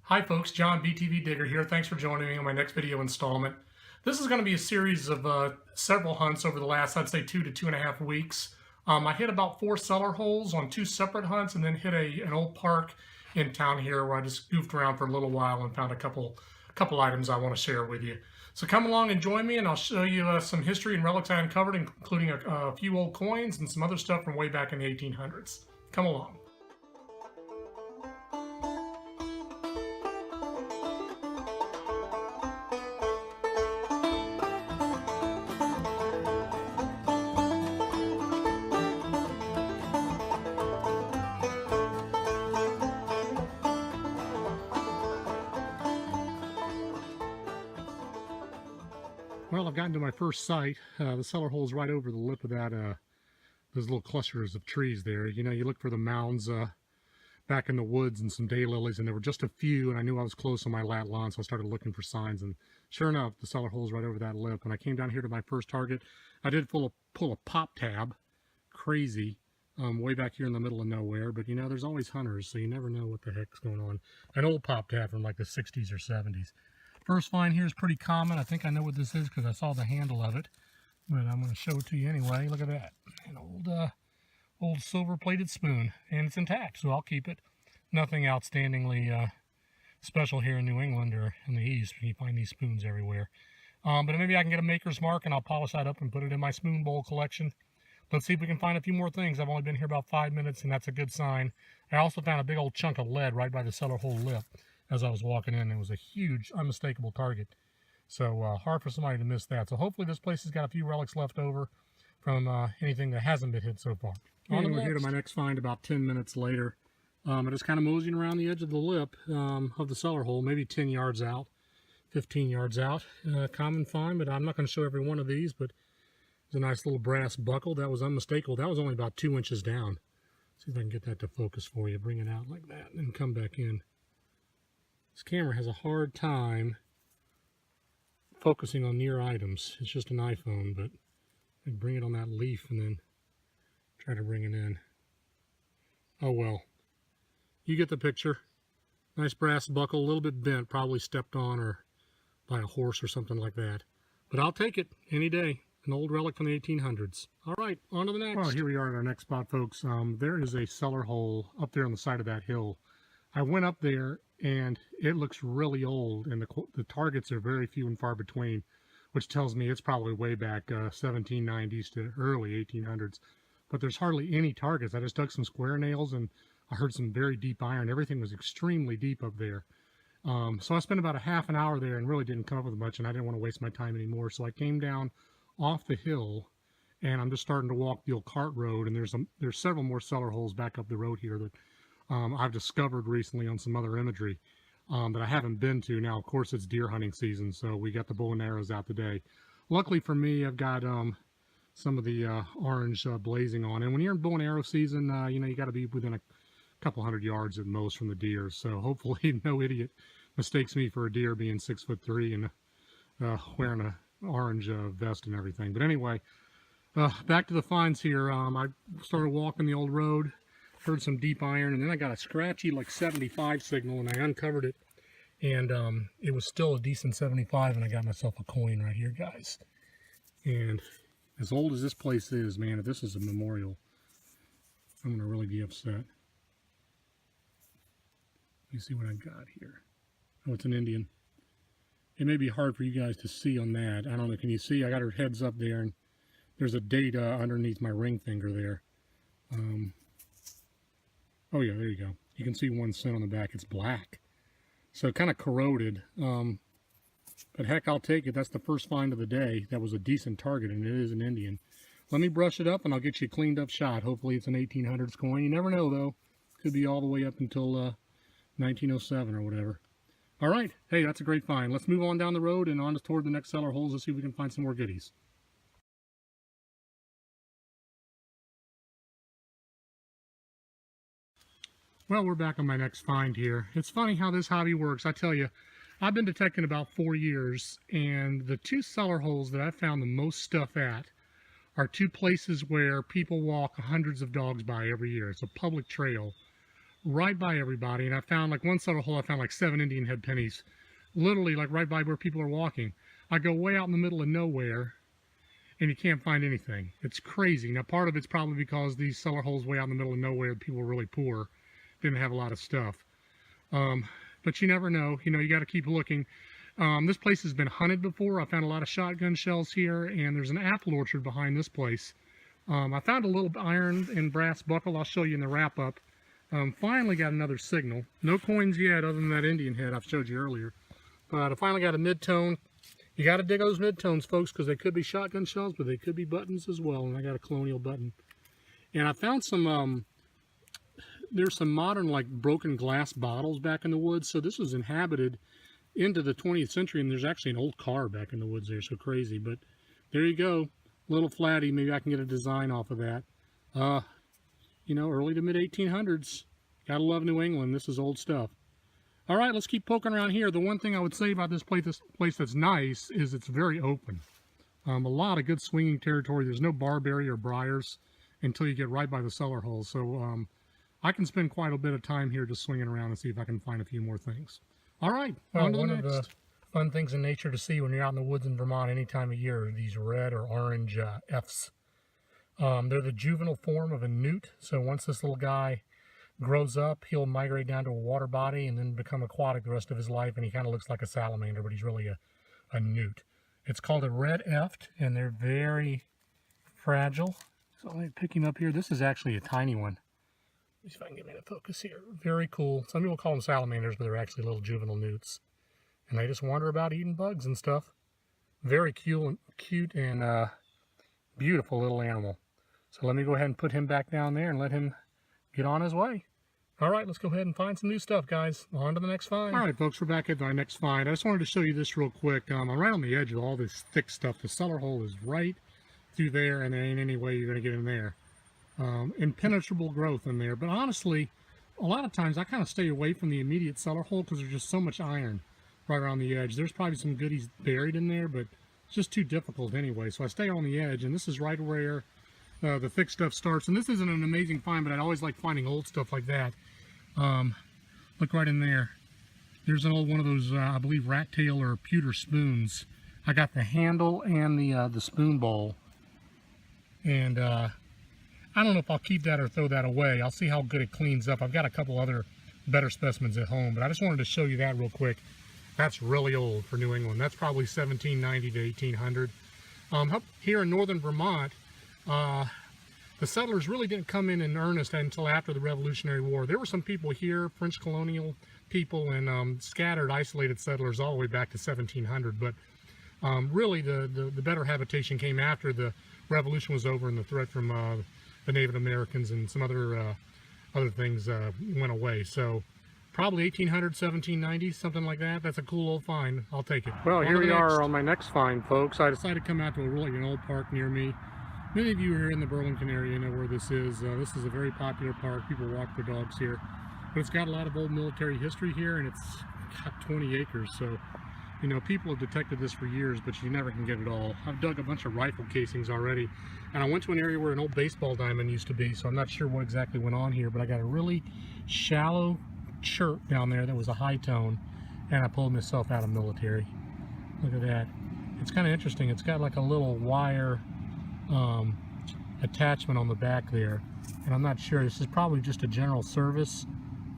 Hi folks, John BTV Digger here. Thanks for joining me on my next video installment. This is going to be a series of several hunts over the last, I'd say, 2 to 2.5 weeks. I hit about 4 cellar holes on 2 separate hunts and then hit an old park in town here where I just goofed around for a little while and found a couple items I want to share with you. So come along and join me and I'll show you some history and relics I uncovered, including a few old coins and some other stuff from way back in the 1800s. Come along. Well, I've gotten to my first site. The cellar hole's right over the lip of that, those little clusters of trees there. You know, you look for the mounds back in the woods and some daylilies, and there were just a few, and I knew I was close on my lat lawn, so I started looking for signs, and sure enough, the cellar hole's right over that lip. And I came down here to my first target. I did pull a pop tab, crazy, way back here in the middle of nowhere, but you know, there's always hunters, so you never know what the heck's going on. An old pop tab from like the 60s or 70s. First find here is pretty common. I think I know what this is because I saw the handle of it, but I'm going to show it to you anyway. Look at that, an old silver-plated spoon, and it's intact, so I'll keep it. Nothing outstandingly special here in New England or in the East. You find these spoons everywhere. But maybe I can get a maker's mark and I'll polish that up and put it in my spoon bowl collection. Let's see if we can find a few more things. I've only been here about 5 minutes, and that's a good sign. I also found a big old chunk of lead right by the cellar hole lip as I was walking in. It was a huge, unmistakable target. So hard for somebody to miss that. So hopefully this place has got a few relics left over from anything that hasn't been hit so far. We're here to my next find about 10 minutes later. I was kind of moseying around the edge of the lip of the cellar hole, maybe 10 yards out, 15 yards out. Common find, but I'm not going to show every one of these, but it's a nice little brass buckle. That was unmistakable. That was only about 2 inches down. See if I can get that to focus for you. Bring it out like that and then come back in. This camera has a hard time focusing on near items. It's just an iPhone, but I can bring it on that leaf and then try to bring it in. Oh well. You get the picture. Nice brass buckle, a little bit bent, probably stepped on or by a horse or something like that. But I'll take it any day. An old relic from the 1800s. All right, on to the next. Well, here we are at our next spot, folks. There is a cellar hole up there on the side of that hill. I went up there and it looks really old, and the targets are very few and far between, which tells me it's probably way back 1790s to early 1800s. But there's hardly any targets. I just dug some square nails and I heard some very deep iron. Everything was extremely deep up there. So I spent about a half an hour there and really didn't come up with much, and I didn't want to waste my time anymore. So I came down off the hill and I'm just starting to walk the old cart road, and there's several more cellar holes back up the road here that I've discovered recently on some other imagery that I haven't been to. Now, of course, it's deer hunting season, so we got the bow and arrows out today. Luckily for me, I've got some of the orange blazing on. And when you're in bow and arrow season, you know, you got to be within a couple hundred yards at most from the deer. So hopefully no idiot mistakes me for a deer being 6'3" and wearing an orange vest and everything. But anyway, back to the finds here. I started walking the old road. Heard some deep iron, and then I got a scratchy like 75 signal, and I uncovered it, and it was still a decent 75, and I got myself a coin right here, guys. And as old as this place is, man, if this is a memorial, I'm gonna really be upset. Let me see what I got here. Oh, it's an Indian. It may be hard for you guys to see on that. I don't know, can you see? I got her heads up there, and there's a date underneath my ring finger there. Oh yeah, there you go. You can see 1 cent on the back. It's black. So kind of corroded. But heck, I'll take it. That's the first find of the day. That was a decent target, and it is an Indian. Let me brush it up, and I'll get you a cleaned up shot. Hopefully it's an 1800s coin. You never know, though. Could be all the way up until 1907 or whatever. All right. Hey, that's a great find. Let's move on down the road and on toward the next cellar holes and see if we can find some more goodies. Well, we're back on my next find here. It's funny how this hobby works. I tell you, I've been detecting about 4 years, and the 2 cellar holes that I've found the most stuff at are 2 places where people walk hundreds of dogs by every year. It's a public trail right by everybody, and I found like one cellar hole, I found like 7 Indian head pennies, literally like right by where people are walking. I go way out in the middle of nowhere, and you can't find anything. It's crazy. Now, part of it's probably because these cellar holes way out in the middle of nowhere, people were really poor, didn't have a lot of stuff. But you never know. You know, you got to keep looking. This place has been hunted before. I found a lot of shotgun shells here, and there's an apple orchard behind this place. I found a little iron and brass buckle. I'll show you in the wrap-up. Finally got another signal. No coins yet, other than that Indian head I've showed you earlier. But I finally got a mid-tone. You got to dig those mid-tones, folks, because they could be shotgun shells, but they could be buttons as well. And I got a colonial button. And I found some, there's some modern, like, broken glass bottles back in the woods. So this was inhabited into the 20th century, and there's actually an old car back in the woods there. So crazy. But there you go. Little flatty. Maybe I can get a design off of that. You know, early to mid 1800s. Gotta love New England. This is old stuff. All right, let's keep poking around here. The one thing I would say about this place that's nice is it's very open. A lot of good swinging territory. There's no barberry or briars until you get right by the cellar hole. So I can spend quite a bit of time here just swinging around and see if I can find a few more things. All right, on to the next. One of the fun things in nature to see when you're out in the woods in Vermont any time of year are these red or orange F's. They're the juvenile form of a newt. So once this little guy grows up, he'll migrate down to a water body and then become aquatic the rest of his life, and he kind of looks like a salamander, but he's really a newt. It's called a red eft, and they're very fragile. So let me pick him up here. This is actually a tiny one. Let's see if I can get me to focus here. Very cool. Some people call them salamanders, but they're actually little juvenile newts. And they just wander about eating bugs and stuff. Very cute and beautiful little animal. So let me go ahead and put him back down there and let him get on his way. All right, let's go ahead and find some new stuff, guys. On to the next find. All right, folks, we're back at our next find. I just wanted to show you this real quick. I'm right on the edge of all this thick stuff. The cellar hole is right through there, and there ain't any way you're going to get in there. Impenetrable growth in there. But honestly, a lot of times I kind of stay away from the immediate cellar hole because there's just so much iron right around the edge. There's probably some goodies buried in there, but it's just too difficult anyway. So I stay on the edge, and this is right where the thick stuff starts. And this isn't an amazing find, but I always like finding old stuff like that. Look right in there. There's an old one of those, I believe, rat tail or pewter spoons. I got the handle and the spoon bowl. And I don't know if I'll keep that or throw that away. I'll see how good it cleans up. I've got a couple other better specimens at home, but I just wanted to show you that real quick. That's really old for New England. That's probably 1790 to 1800. Up here in northern Vermont, the settlers really didn't come in earnest until after the Revolutionary War. There were some people here, French colonial people, and scattered, isolated settlers all the way back to 1700. But really, the better habitation came after the Revolution was over and the threat from the Native Americans and some other things went away. So probably 1800, 1790, something like that. That's a cool old find. I'll take it. Well, here we are on my next find, folks. I decided to come out to an old park near me. Many of you here in the Burlington area know where this is. This is a very popular park. People walk their dogs here. But it's got a lot of old military history here, and it's got 20 acres. So, you know, people have detected this for years, but you never can get it all. I've dug a bunch of rifle casings already, and I went to an area where an old baseball diamond used to be, so I'm not sure what exactly went on here, but I got a really shallow chirp down there that was a high tone, and I pulled myself out of military. Look at that. It's kind of interesting. It's got like a little wire attachment on the back there, and I'm not sure. This is probably just a general service,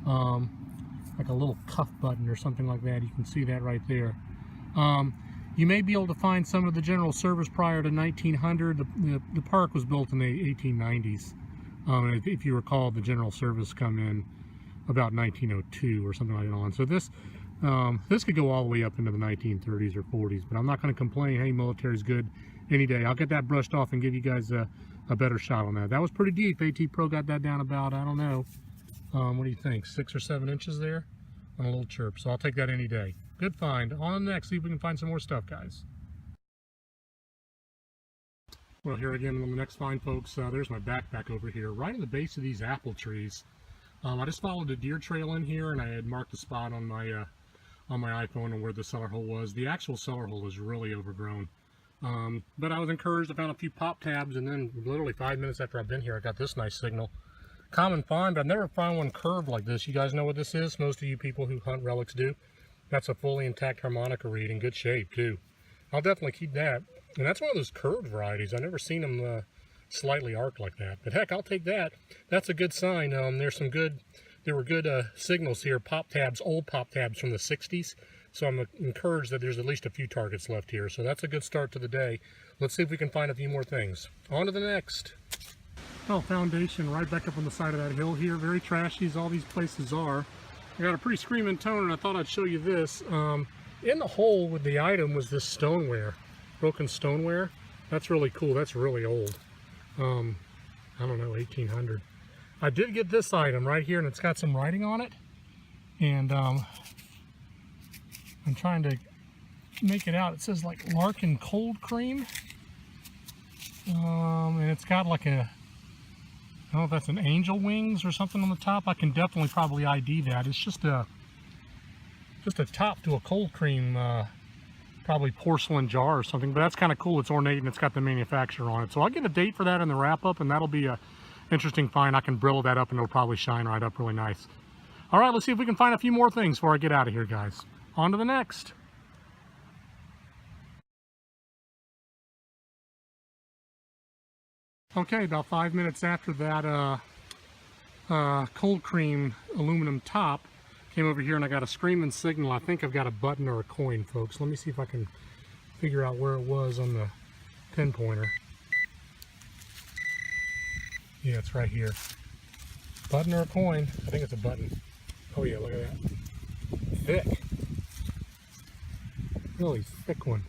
like a little cuff button or something like that. You can see that right there. You may be able to find some of the general service prior to 1900. The park was built in the 1890s. If you recall, the general service come in about 1902 or something like that on. So this could go all the way up into the 1930s or 40s, but I'm not going to complain. Hey, military's good any day. I'll get that brushed off and give you guys a better shot on that. That was pretty deep. AT Pro got that down about, I don't know, what do you think, 6 or 7 inches there on a little chirp. So I'll take that any day. Good find. On to the next, see if we can find some more stuff, guys. Well, here again on the next find, folks, there's my backpack over here, right in the base of these apple trees. I just followed a deer trail in here, and I had marked the spot on my iPhone and where the cellar hole was. The actual cellar hole is really overgrown. But I was encouraged. I found a few pop tabs, and then literally 5 minutes after I've been here, I got this nice signal. common find, but I've never found one curved like this. You guys know what this is? Most of you people who hunt relics do. That's a fully intact harmonica reed in good shape too. I'll definitely keep that. And that's one of those curved varieties. I've never seen them slightly arced like that. But heck, I'll take that. That's a good sign. There were good signals here. Pop tabs, old pop tabs from the 60s. So I'm encouraged that there's at least a few targets left here. So that's a good start to the day. Let's see if we can find a few more things. On to the next. Oh, foundation right back up on the side of that hill here. Very trashy as all these places are. I got a pretty screaming tone, and I thought I'd show you this. In the hole with the item was this stoneware, broken stoneware. That's really cool. That's really old. I don't know, 1800. I did get this item right here, and it's got some writing on it. And I'm trying to make it out. It says like Larkin cold cream. And it's got like a, I don't know if that's an angel wings or something on the top. I can definitely probably ID that. It's just a top to a cold cream, probably porcelain jar or something. But that's kind of cool. It's ornate and it's got the manufacturer on it. So I'll get a date for that in the wrap up, and that'll be a interesting find. I can brillo that up and it'll probably shine right up really nice. All right, let's see if we can find a few more things before I get out of here, guys. On to the next. Okay, about 5 minutes after that cold cream aluminum top, came over here and I got a screaming signal. I think I've got a button or a coin, folks. Let me see if I can figure out where it was on the pinpointer. Yeah, it's right here. Button or a coin? I think it's a button. Oh yeah, look at that. Thick. Really thick one.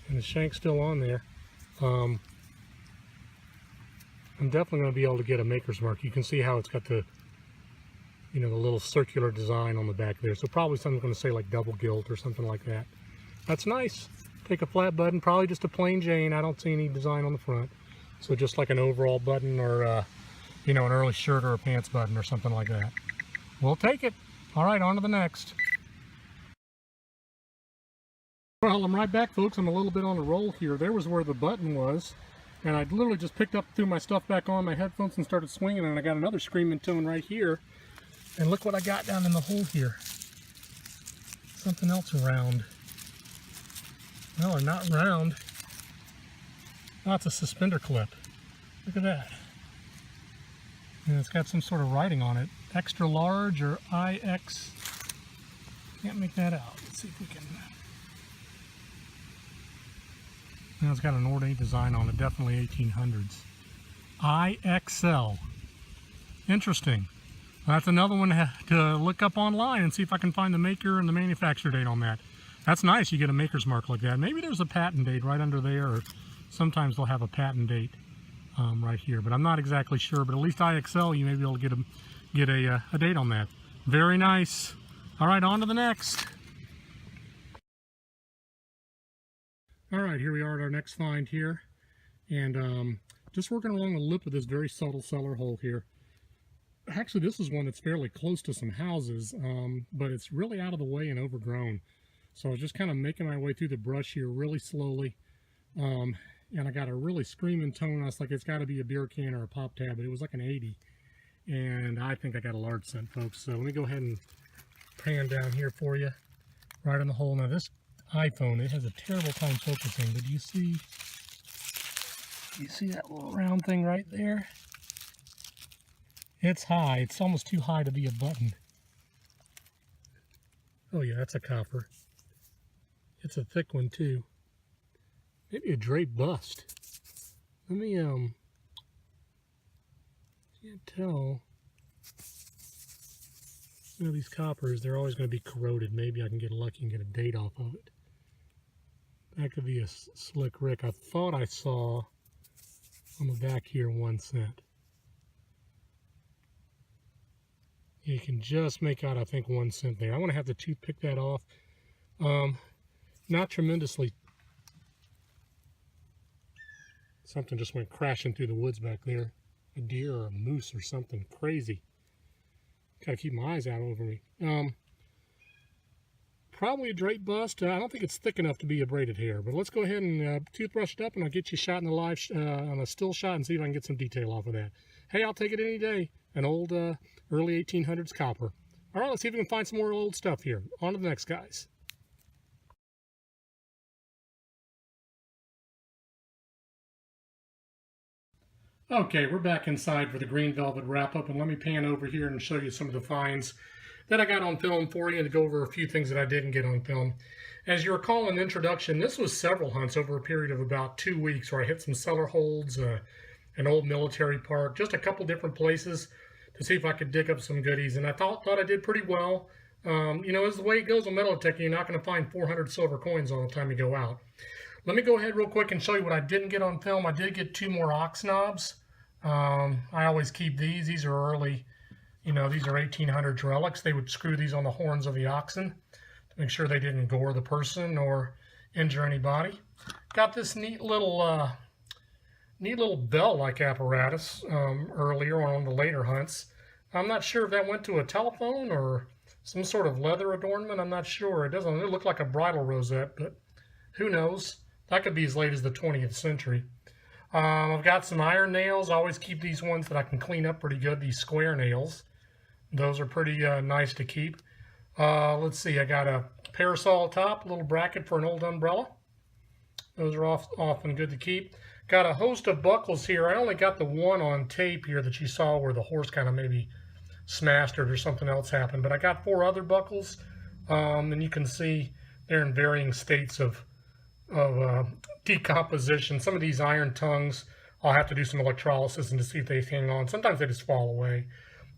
And the shank's still on there. I'm definitely going to be able to get a maker's mark. You can see how it's got the, you know, the little circular design on the back there. So probably something's going to say like double gilt or something like that. That's nice. Take a flat button, probably just a plain Jane. I don't see any design on the front. So just like an overall button or, you know, an early shirt or a pants button or something like that. We'll take it. All right, on to the next. Well, I'm right back, folks. I'm a little bit on a roll here. There was where the button was. And I literally just picked up, threw my stuff back on my headphones and started swinging, and I got another screaming tone right here. And look what I got down in the hole here. Something else round. No, not round. Oh, it's a suspender clip. Look at that. And it's got some sort of writing on it. Extra large or IX. Can't make that out. Let's see if we can. Now it's got an ornate design on it, definitely 1800s. IXL. Interesting. Well, that's another one to look up online and see if I can find the maker and the manufacturer date on that. That's nice, you get a maker's mark like that. Maybe there's a patent date right under there, or sometimes they'll have a patent date right here, but I'm not exactly sure. But at least IXL, you may be able to get a date on that. Very nice. All right, on to the next. All right, here we are at our next find here, and just working along the lip of this very subtle cellar hole here. Actually, this is one that's fairly close to some houses, but it's really out of the way and overgrown. So I was just kind of making my way through the brush here really slowly, and I got a really screaming tone. I was like, it's got to be a beer can or a pop tab, but it was like an 80, and I think I got a large scent, folks. So let me go ahead and pan down here for you, right in the hole. Now this iPhone, it has a terrible time focusing, but you see that little round thing right there? It's high. It's almost too high to be a button. Oh yeah, that's a copper. It's a thick one too. Maybe a drape bust. Let me can't tell. You know, these coppers, they're always going to be corroded. Maybe I can get lucky and get a date off of it. That could be a slick Rick. I thought I saw on the back here 1 cent. You can just make out, I think, 1 cent there. I want to have the toothpick that off. Not tremendously. Something just went crashing through the woods back there. A deer or a moose or something crazy. Gotta keep my eyes out over me. Probably a drape bust. I don't think it's thick enough to be a braided hair, but let's go ahead and toothbrush it up, and I'll get you shot in the live on a still shot and see if I can get some detail off of that. hey, I'll take it any day. An old early 1800s copper. All right, let's see if we can find some more old stuff here. On to the next guys. Okay, we're back inside for the green velvet wrap-up, and let me pan over here and show you some of the finds that I got on film for you and to go over a few things that I didn't get on film. As you recall in the introduction, this was several hunts over a period of about 2 weeks where I hit some cellar holds, an old military park, just a couple different places to see if I could dig up some goodies, and I thought I did pretty well. You know, as the way it goes on metal detecting, you're not going to find 400 silver coins all the time you go out. Let me go ahead real quick and show you what I didn't get on film. I did get 2 more ox knobs. I always keep these. These are early, you know, these are 1800s relics. They would screw these on the horns of the oxen to make sure they didn't gore the person or injure anybody. Got this neat little bell-like apparatus earlier on the later hunts. I'm not sure if that went to a telephone or some sort of leather adornment. I'm not sure. It doesn't look like a bridle rosette, but who knows? That could be as late as the 20th century. I've got some iron nails. I always keep these ones that I can clean up pretty good, these square nails. Those are pretty nice to keep. Let's see, I got a parasol top, a little bracket for an old umbrella. Those are often good to keep. Got a host of buckles here. I only got the one on tape here that you saw where the horse kind of maybe smashed it or something else happened. But I got 4 other buckles, and you can see they're in varying states of decomposition. Some of these iron tongues, I'll have to do some electrolysis and to see if they hang on. Sometimes they just fall away.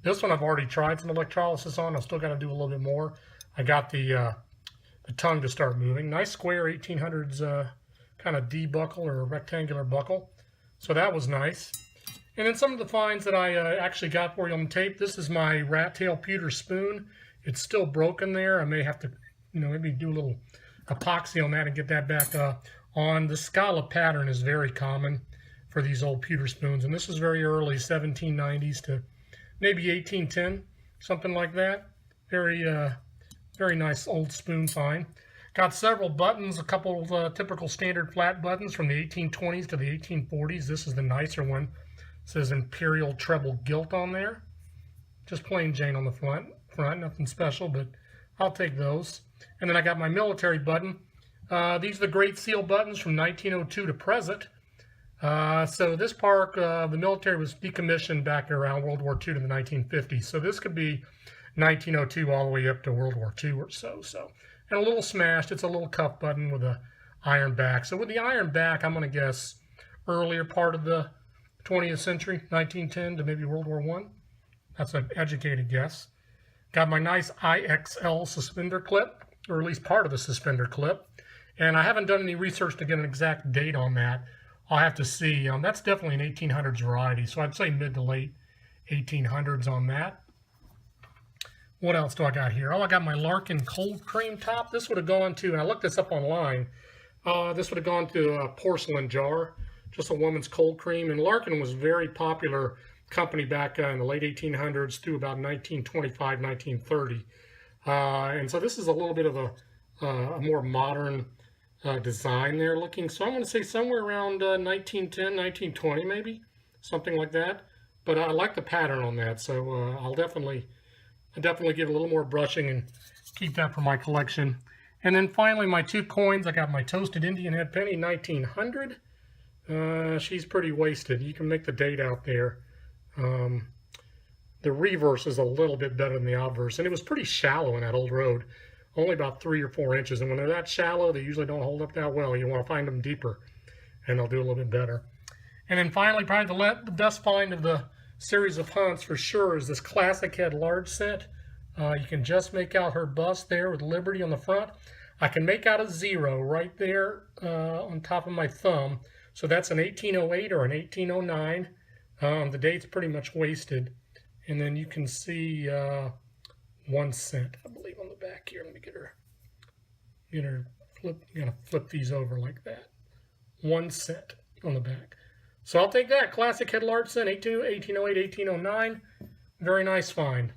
This one I've already tried some electrolysis on. I've still got to do a little bit more. I got the tongue to start moving. Nice square 1800s kind of D buckle or rectangular buckle. So that was nice. And then some of the finds that I actually got for you on tape. This is my rat tail pewter spoon. It's still broken there. I may have to, you know, maybe do a little epoxy on that and get that back on. The scallop pattern is very common for these old pewter spoons, and this is very early 1790s to maybe 1810, something like that. Very very nice old spoon find. Got several buttons, a couple of typical standard flat buttons from the 1820s to the 1840s. This is the nicer one. It says Imperial Treble Gilt on there. Just plain Jane on the front, nothing special, but I'll take those. And then I got my military button. These are the Great Seal buttons from 1902 to present. So this park, the military was decommissioned back around World War II to the 1950s. So this could be 1902 all the way up to World War II or so. And a little smashed. It's a little cuff button with a iron back. So with the iron back, I'm going to guess earlier part of the 20th century, 1910 to maybe World War I. That's an educated guess. Got my nice IXL suspender clip, or at least part of the suspender clip. And I haven't done any research to get an exact date on that. I'll have to see. That's definitely an 1800s variety, so I'd say mid to late 1800s on that. What else do I got here? Oh, I got my Larkin cold cream top. This would have gone to, and I looked this up online, this would have gone to a porcelain jar, just a woman's cold cream. And Larkin was a very popular company back in the late 1800s through about 1925, 1930. And so this is a little bit of a more modern design there looking. So I'm going to say somewhere around 1910, 1920 maybe, something like that. But I like the pattern on that, so I'll definitely give a little more brushing and keep that for my collection. And then finally my 2 coins. I got my Toasted Indian Head Penny 1900. She's pretty wasted. You can make the date out there. The reverse is a little bit better than the obverse, and it was pretty shallow in that old road, only about 3 or 4 inches. And when they're that shallow, they usually don't hold up that well. You want to find them deeper, and they'll do a little bit better. And then finally, probably the best find of the series of hunts for sure is this classic head large set. You can just make out her bust there with Liberty on the front. I can make out a 0 right there on top of my thumb. So that's an 1808 or an 1809. The date's pretty much wasted. And then you can see 1 cent, I believe, on the back here. Let me get her flip. I'm gonna flip these over like that. 1 cent on the back. So I'll take that. Classic head large cent, 1808, 1809. Very nice find.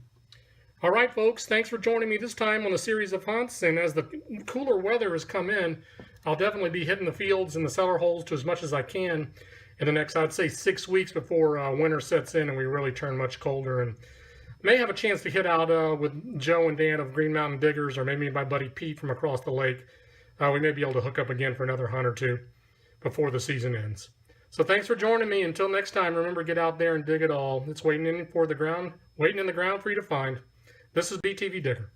All right, folks, thanks for joining me this time on the series of hunts. And as the cooler weather has come in, I'll definitely be hitting the fields and the cellar holes to as much as I can. in the next, I'd say, 6 weeks before winter sets in and we really turn much colder. And may have a chance to hit out with Joe and Dan of Green Mountain Diggers, or maybe my buddy Pete from across the lake. We may be able to hook up again for another hunt or two before the season ends. So thanks for joining me. Until next time, remember, get out there and dig it all. It's waiting in the ground for you to find. This is BTV Digger.